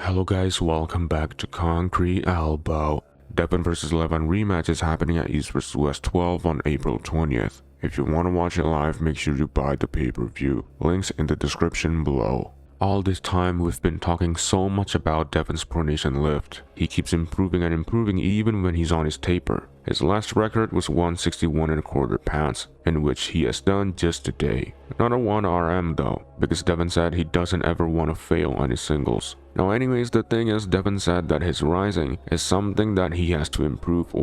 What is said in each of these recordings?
Hello guys, welcome back to Concrete Elbow. Devon vs Levan rematch is happening at East vs West 12 on April 20th. If you want to watch it live, make sure you buy the pay-per-view. Links in the description below. All this time we've been talking so much about Devon's pronation lift. He keeps improving and improving even when he's on his taper. His last record was 161.25 pounds, in which he has done just today. Not a 1 RM though, because Devon said he doesn't ever want to fail on his singles. Now anyways, the thing is, Devon said that his rising is something that he has to improve,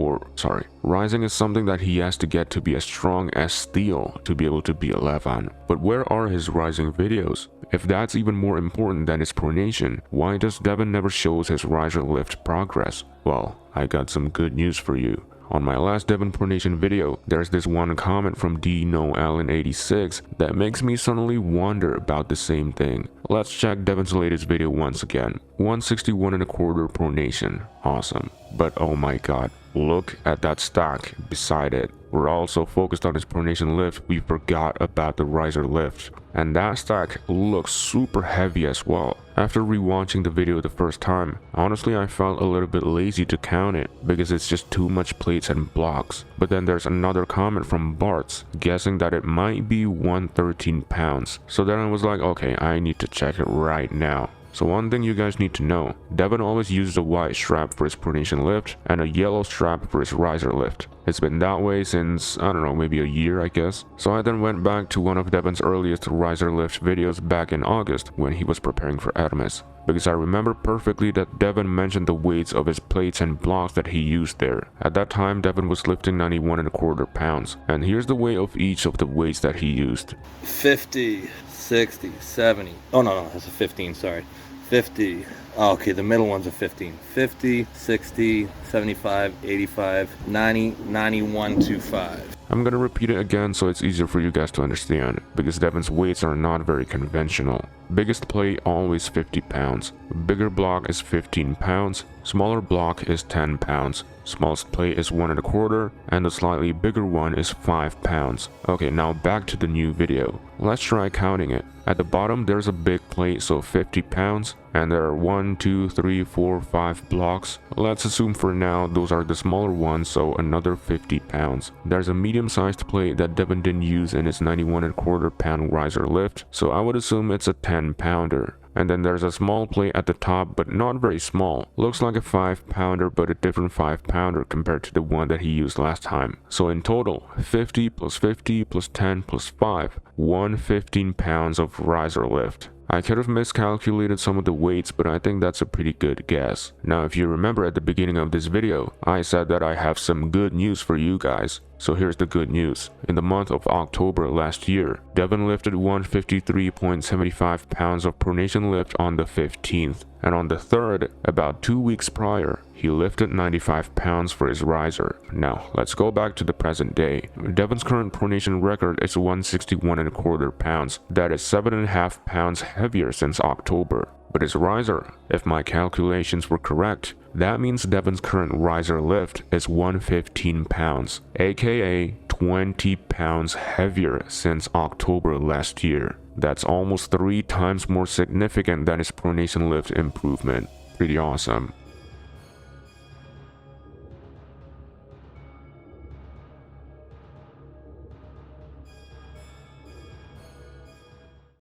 rising is something that he has to get to be as strong as steel to be able to be a Levan. But where are his rising videos? If that's even more important than his pronation, why does Devon never shows his riser lift progress? Well, I got some good news for you. On my last Devon pronation video, there's this one comment from Denis86 that makes me suddenly wonder about the same thing. Let's check Devon's latest video once again. 161.25 pronation. Awesome. But oh my god, look at that stack beside it. We're also focused on his pronation lift, we forgot about the riser lift. And that stack looks super heavy as well. After rewatching the video the first time, honestly I felt a little bit lazy to count it because it's just too much plates and blocks. But then there's another comment from Bart's guessing that it might be 113 pounds. So then I was like, okay, I need to check it right now. So one thing you guys need to know, Devon always uses a white strap for his pronation lift and a yellow strap for his riser lift. It's been that way since, I don't know, maybe a year I guess. So I then went back to one of Devon's earliest riser lift videos back in August when he was preparing for Ermes. Because I remember perfectly that Devon mentioned the weights of his plates and blocks that he used there. At that time, Devon was lifting 91.25 pounds. And here's the weight of each of the weights that he used. 50, 60, 70. Oh no, that's a 15, sorry. 50. Oh, okay, the middle one's a 15. 50, 60, 75, 85, 90, 91, 25. I'm gonna repeat it again so it's easier for you guys to understand, because Devon's weights are not very conventional. Biggest plate always 50 pounds, bigger block is 15 pounds, smaller block is 10 pounds, smallest plate is 1.25, and the slightly bigger one is 5 pounds. Okay, now back to the new video. Let's try counting it. At the bottom there's a big plate, so 50 pounds, and there are 1, 2, 3, 4, 5 blocks. Let's assume for now those are the smaller ones, so another 50 pounds. There's a medium-sized plate that Devon didn't use in his 91.25 pound riser lift, so I would assume it's a 10-pounder. And then there's a small plate at the top, but not very small. Looks like a 5-pounder, but a different 5-pounder compared to the one that he used last time. So in total, 50 plus 50 plus 10 plus 5, 115 pounds of riser lift. I could have miscalculated some of the weights, but I think that's a pretty good guess. Now if you remember at the beginning of this video, I said that I have some good news for you guys. So here's the good news. In the month of October last year, Devon lifted 153.75 pounds of pronation lift on the 15th. And on the 3rd, about 2 weeks prior, he lifted 95 pounds for his riser. Now, let's go back to the present day. Devon's current pronation record is 161.25 pounds. That is 7.5 pounds heavier since October. But his riser, if my calculations were correct, that means Devon's current riser lift is 115 pounds, aka 20 pounds heavier since October last year. That's almost 3 times more significant than his pronation lift improvement. Pretty awesome.